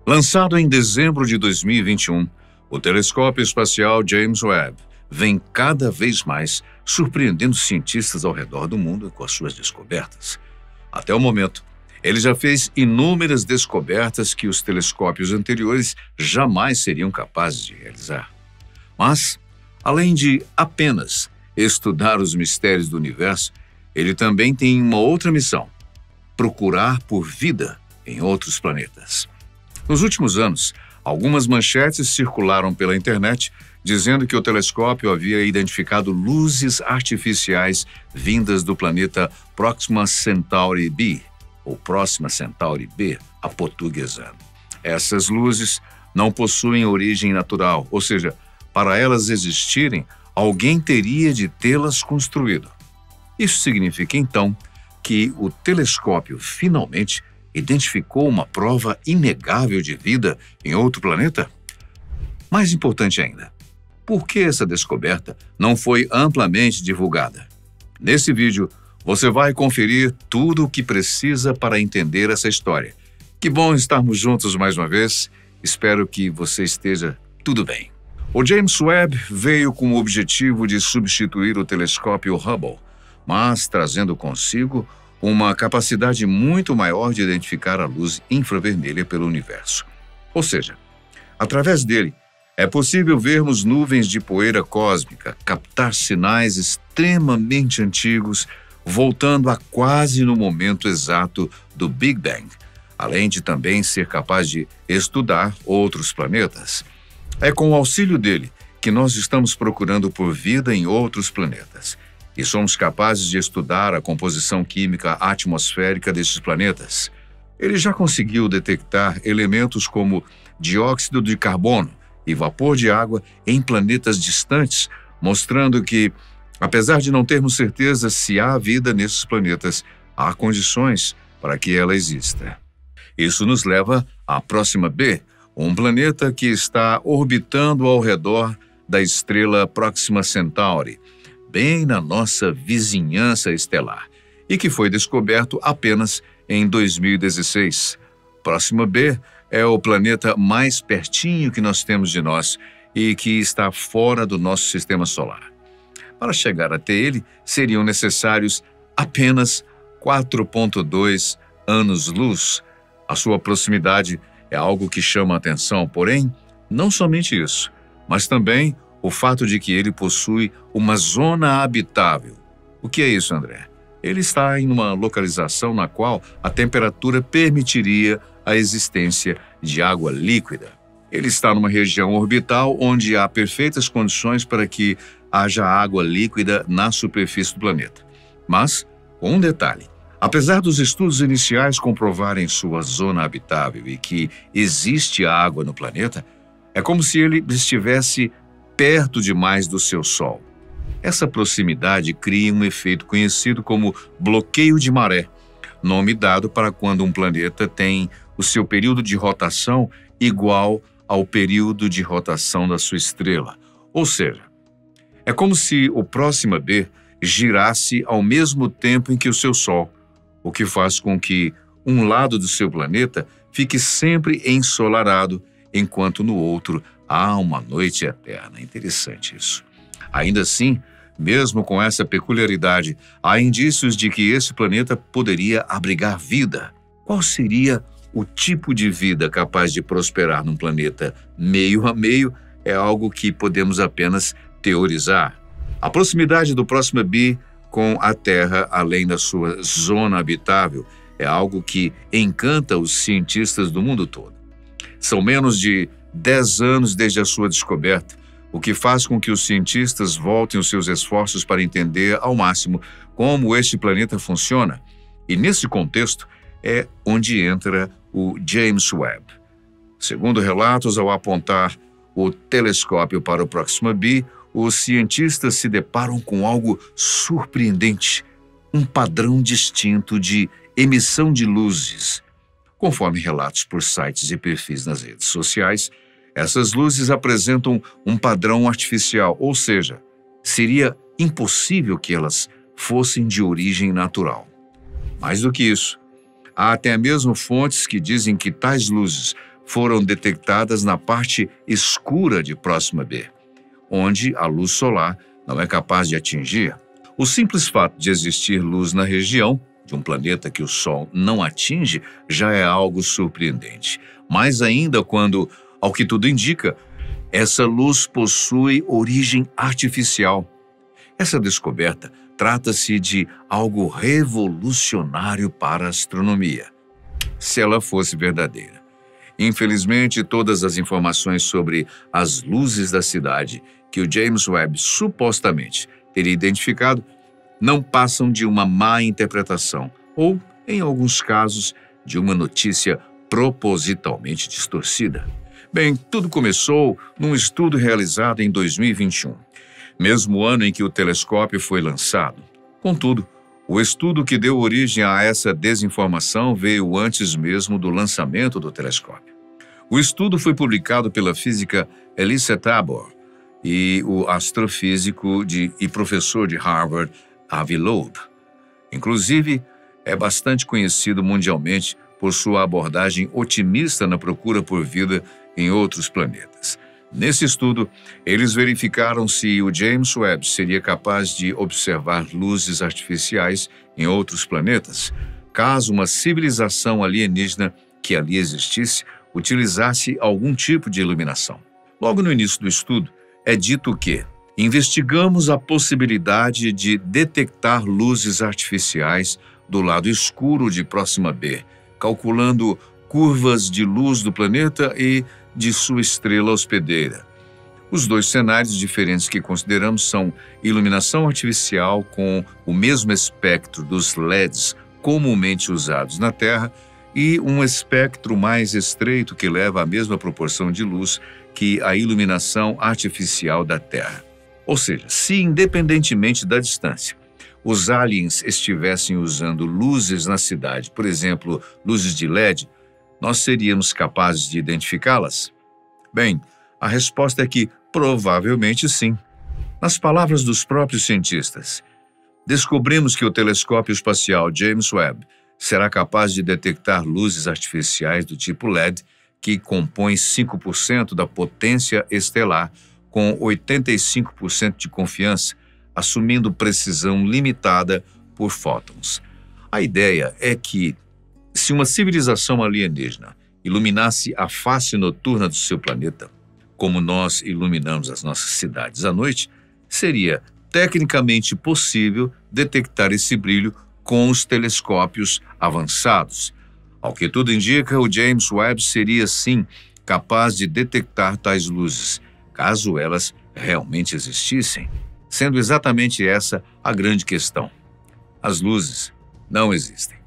Lançado em dezembro de 2021, o telescópio espacial James Webb vem cada vez mais surpreendendo cientistas ao redor do mundo com as suas descobertas. Até o momento, ele já fez inúmeras descobertas que os telescópios anteriores jamais seriam capazes de realizar. Mas, além de apenas estudar os mistérios do universo, ele também tem uma outra missão: procurar por vida em outros planetas. Nos últimos anos, algumas manchetes circularam pela internet dizendo que o telescópio havia identificado luzes artificiais vindas do planeta Proxima Centauri b, ou Próxima Centauri b, aportuguesando. Essas luzes não possuem origem natural, ou seja, para elas existirem, alguém teria de tê-las construído. Isso significa, então, que o telescópio finalmente identificou uma prova inegável de vida em outro planeta? Mais importante ainda, por que essa descoberta não foi amplamente divulgada? Nesse vídeo, você vai conferir tudo o que precisa para entender essa história. Que bom estarmos juntos mais uma vez. Espero que você esteja tudo bem. O James Webb veio com o objetivo de substituir o telescópio Hubble, mas trazendo consigo uma capacidade muito maior de identificar a luz infravermelha pelo universo. Ou seja, através dele, é possível vermos nuvens de poeira cósmica, captar sinais extremamente antigos, voltando a quase no momento exato do Big Bang, além de também ser capaz de estudar outros planetas. É com o auxílio dele que nós estamos procurando por vida em outros planetas. E somos capazes de estudar a composição química atmosférica desses planetas. Ele já conseguiu detectar elementos como dióxido de carbono e vapor de água em planetas distantes, mostrando que, apesar de não termos certeza se há vida nesses planetas, há condições para que ela exista. Isso nos leva à Próxima b, um planeta que está orbitando ao redor da estrela Próxima Centauri, bem na nossa vizinhança estelar, e que foi descoberto apenas em 2016. Próxima b é o planeta mais pertinho que nós temos de nós e que está fora do nosso sistema solar. Para chegar até ele, seriam necessários apenas 4,2 anos-luz. A sua proximidade é algo que chama a atenção, porém, não somente isso, mas também o fato de que ele possui uma zona habitável. O que é isso, André? Ele está em uma localização na qual a temperatura permitiria a existência de água líquida. Ele está numa região orbital onde há perfeitas condições para que haja água líquida na superfície do planeta. Mas, com um detalhe, apesar dos estudos iniciais comprovarem sua zona habitável e que existe água no planeta, é como se ele estivesse perto demais do seu Sol. Essa proximidade cria um efeito conhecido como bloqueio de maré, nome dado para quando um planeta tem o seu período de rotação igual ao período de rotação da sua estrela. Ou seja, é como se o Próxima b girasse ao mesmo tempo em que o seu Sol, o que faz com que um lado do seu planeta fique sempre ensolarado, enquanto no outro há uma noite eterna. Interessante isso. Ainda assim, mesmo com essa peculiaridade, há indícios de que esse planeta poderia abrigar vida. Qual seria o tipo de vida capaz de prosperar num planeta meio a meio? É algo que podemos apenas teorizar. A proximidade do Próxima b com a Terra, além da sua zona habitável, é algo que encanta os cientistas do mundo todo. São menos de 10 anos desde a sua descoberta, o que faz com que os cientistas voltem os seus esforços para entender ao máximo como este planeta funciona. E nesse contexto é onde entra o James Webb. Segundo relatos, ao apontar o telescópio para o Próxima b, os cientistas se deparam com algo surpreendente, um padrão distinto de emissão de luzes. Conforme relatos por sites e perfis nas redes sociais, essas luzes apresentam um padrão artificial, ou seja, seria impossível que elas fossem de origem natural. Mais do que isso, há até mesmo fontes que dizem que tais luzes foram detectadas na parte escura de Próxima B, onde a luz solar não é capaz de atingir. O simples fato de existir luz na região de um planeta que o Sol não atinge já é algo surpreendente. Mais ainda quando, ao que tudo indica, essa luz possui origem artificial. Essa descoberta trata-se de algo revolucionário para a astronomia, se ela fosse verdadeira. Infelizmente, todas as informações sobre as luzes da cidade que o James Webb supostamente teria identificado não passam de uma má interpretação ou, em alguns casos, de uma notícia propositalmente distorcida. Bem, tudo começou num estudo realizado em 2021, mesmo ano em que o telescópio foi lançado. Contudo, o estudo que deu origem a essa desinformação veio antes mesmo do lançamento do telescópio. O estudo foi publicado pela física Elissa Tabor e o astrofísico e professor de Harvard, Avi Loeb. Inclusive, é bastante conhecido mundialmente por sua abordagem otimista na procura por vida em outros planetas. Nesse estudo, eles verificaram se o James Webb seria capaz de observar luzes artificiais em outros planetas, caso uma civilização alienígena que ali existisse utilizasse algum tipo de iluminação. Logo no início do estudo, é dito que investigamos a possibilidade de detectar luzes artificiais do lado escuro de Próxima B, calculando curvas de luz do planeta e de sua estrela hospedeira. Os dois cenários diferentes que consideramos são iluminação artificial com o mesmo espectro dos LEDs comumente usados na Terra e um espectro mais estreito que leva à mesma proporção de luz que a iluminação artificial da Terra. Ou seja, se independentemente da distância, os aliens estivessem usando luzes na cidade, por exemplo, luzes de LED, nós seríamos capazes de identificá-las? Bem, a resposta é que provavelmente sim. Nas palavras dos próprios cientistas, descobrimos que o telescópio espacial James Webb será capaz de detectar luzes artificiais do tipo LED que compõem 5% da potência estelar com 85% de confiança, assumindo precisão limitada por fótons. A ideia é que, se uma civilização alienígena iluminasse a face noturna do seu planeta, como nós iluminamos as nossas cidades à noite, seria tecnicamente possível detectar esse brilho com os telescópios avançados. Ao que tudo indica, o James Webb seria, sim, capaz de detectar tais luzes, caso elas realmente existissem, sendo exatamente essa a grande questão. As luzes não existem.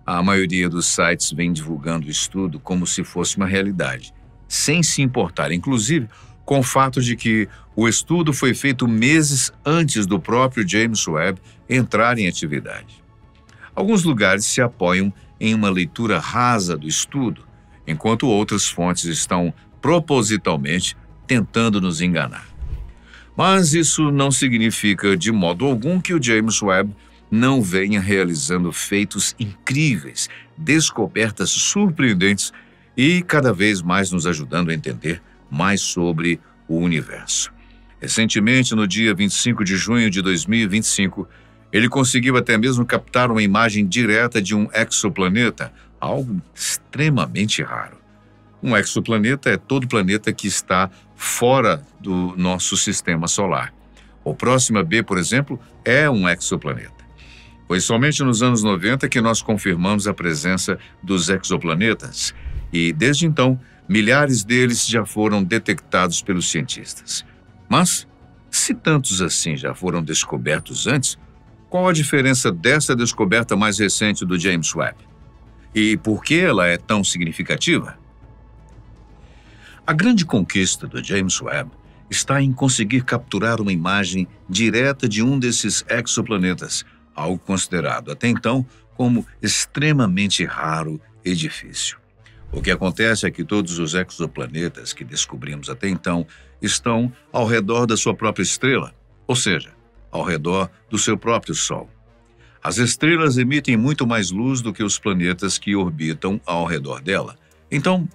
A maioria dos sites vem divulgando o estudo como se fosse uma realidade, sem se importar, inclusive, com o fato de que o estudo foi feito meses antes do próprio James Webb entrar em atividade. Alguns lugares se apoiam em uma leitura rasa do estudo, enquanto outras fontes estão propositalmente tentando nos enganar. Mas isso não significa de modo algum que o James Webb não venha realizando feitos incríveis, descobertas surpreendentes e cada vez mais nos ajudando a entender mais sobre o universo. Recentemente, no dia 25 de junho de 2025, ele conseguiu até mesmo captar uma imagem direta de um exoplaneta, algo extremamente raro. Um exoplaneta é todo planeta que está fora do nosso sistema solar. O Próxima B, por exemplo, é um exoplaneta. Foi somente nos anos 90 que nós confirmamos a presença dos exoplanetas e, desde então, milhares deles já foram detectados pelos cientistas. Mas, se tantos assim já foram descobertos antes, qual a diferença dessa descoberta mais recente do James Webb? E por que ela é tão significativa? A grande conquista do James Webb está em conseguir capturar uma imagem direta de um desses exoplanetas, algo considerado até então como extremamente raro e difícil. O que acontece é que todos os exoplanetas que descobrimos até então estão ao redor da sua própria estrela, ou seja, ao redor do seu próprio Sol. As estrelas emitem muito mais luz do que os planetas que orbitam ao redor dela. Então,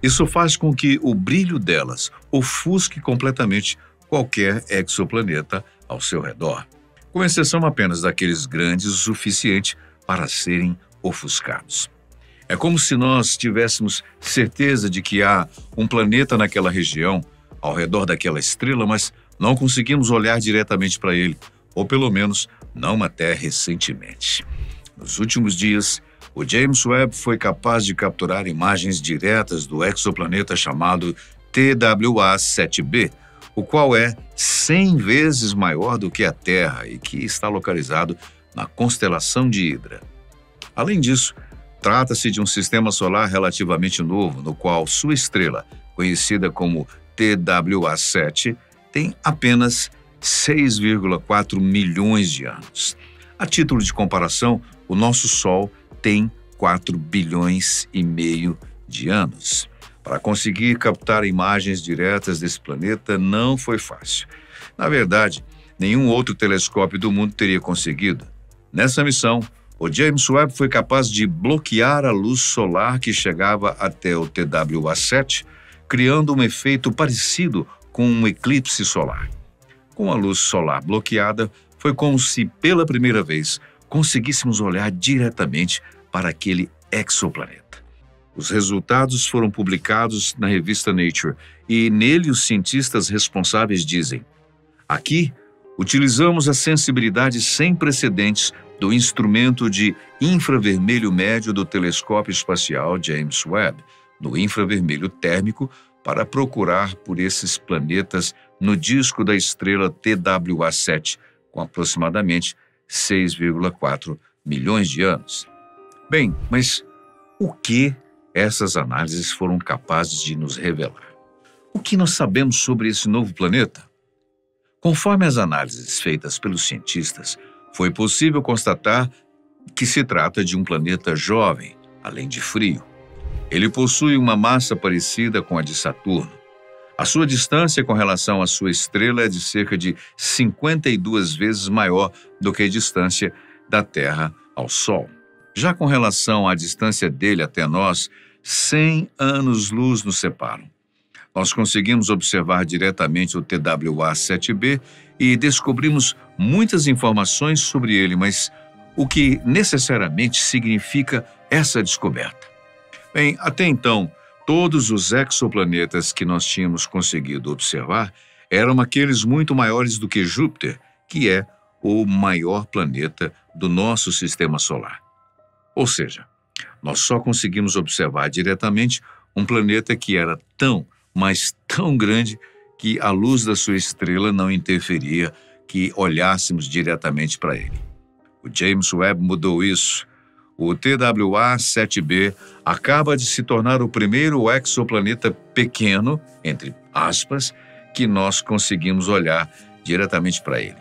Isso faz com que o brilho delas ofusque completamente qualquer exoplaneta ao seu redor, com exceção apenas daqueles grandes o suficiente para serem ofuscados. É como se nós tivéssemos certeza de que há um planeta naquela região, ao redor daquela estrela, mas não conseguimos olhar diretamente para ele, ou pelo menos não até recentemente. Nos últimos dias, o James Webb foi capaz de capturar imagens diretas do exoplaneta chamado TWA-7b, o qual é 100 vezes maior do que a Terra e que está localizado na constelação de Hidra. Além disso, trata-se de um sistema solar relativamente novo, no qual sua estrela, conhecida como TWA7, tem apenas 6,4 milhões de anos. A título de comparação, o nosso Sol tem 4 bilhões e meio de anos. Para conseguir captar imagens diretas desse planeta não foi fácil. Na verdade, nenhum outro telescópio do mundo teria conseguido. Nessa missão, o James Webb foi capaz de bloquear a luz solar que chegava até o TWA7, criando um efeito parecido com um eclipse solar. Com a luz solar bloqueada, foi como se, pela primeira vez, conseguíssemos olhar diretamente para aquele exoplaneta. Os resultados foram publicados na revista Nature e nele os cientistas responsáveis dizem: aqui, utilizamos a sensibilidade sem precedentes do instrumento de infravermelho médio do telescópio espacial James Webb, no infravermelho térmico, para procurar por esses planetas no disco da estrela TWA7, com aproximadamente 6,4 milhões de anos. Bem, mas o que essas análises foram capazes de nos revelar? O que nós sabemos sobre esse novo planeta? Conforme as análises feitas pelos cientistas, foi possível constatar que se trata de um planeta jovem, além de frio. Ele possui uma massa parecida com a de Saturno. A sua distância com relação à sua estrela é de cerca de 52 vezes maior do que a distância da Terra ao Sol. Já com relação à distância dele até nós, 100 anos-luz nos separam. Nós conseguimos observar diretamente o TWA-7b e descobrimos muitas informações sobre ele, mas o que necessariamente significa essa descoberta? Bem, até então, todos os exoplanetas que nós tínhamos conseguido observar eram aqueles muito maiores do que Júpiter, que é o maior planeta do nosso sistema solar. Ou seja, nós só conseguimos observar diretamente um planeta que era tão, mas tão grande que a luz da sua estrela não interferia que olhássemos diretamente para ele. O James Webb mudou isso. O TWA-7b acaba de se tornar o primeiro exoplaneta pequeno, entre aspas, que nós conseguimos olhar diretamente para ele.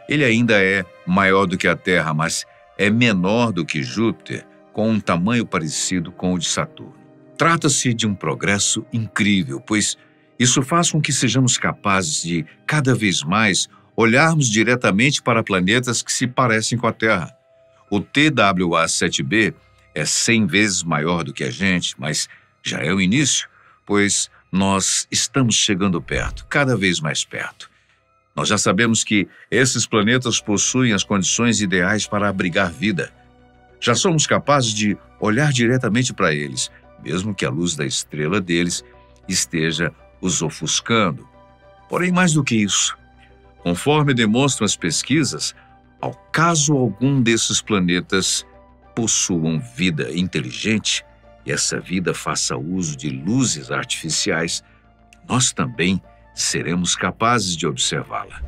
Ele ainda é maior do que a Terra, mas é menor do que Júpiter, com um tamanho parecido com o de Saturno. Trata-se de um progresso incrível, pois isso faz com que sejamos capazes de, cada vez mais, olharmos diretamente para planetas que se parecem com a Terra. O TWA-7b é 100 vezes maior do que a gente, mas já é o início, pois nós estamos chegando perto, cada vez mais perto. Nós já sabemos que esses planetas possuem as condições ideais para abrigar vida. Já somos capazes de olhar diretamente para eles, mesmo que a luz da estrela deles esteja os ofuscando. Porém, mais do que isso, conforme demonstram as pesquisas, ao caso algum desses planetas possuam vida inteligente e essa vida faça uso de luzes artificiais, nós também seremos capazes de observá-la.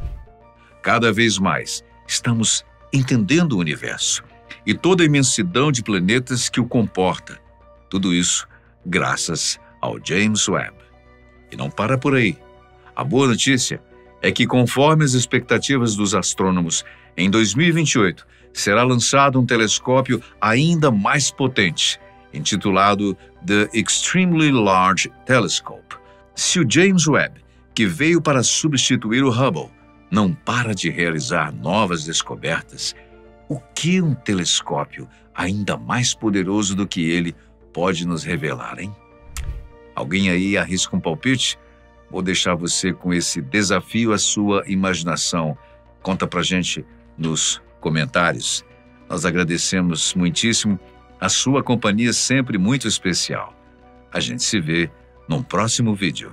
Cada vez mais estamos entendendo o universo e toda a imensidão de planetas que o comporta. Tudo isso graças ao James Webb. E não para por aí. A boa notícia é que, conforme as expectativas dos astrônomos, em 2028 será lançado um telescópio ainda mais potente, intitulado The Extremely Large Telescope. Se o James Webb, que veio para substituir o Hubble, não para de realizar novas descobertas, o que um telescópio ainda mais poderoso do que ele pode nos revelar, hein? Alguém aí arrisca um palpite? Vou deixar você com esse desafio à sua imaginação. Conta pra gente nos comentários. Nós agradecemos muitíssimo a sua companhia, sempre muito especial. A gente se vê num próximo vídeo.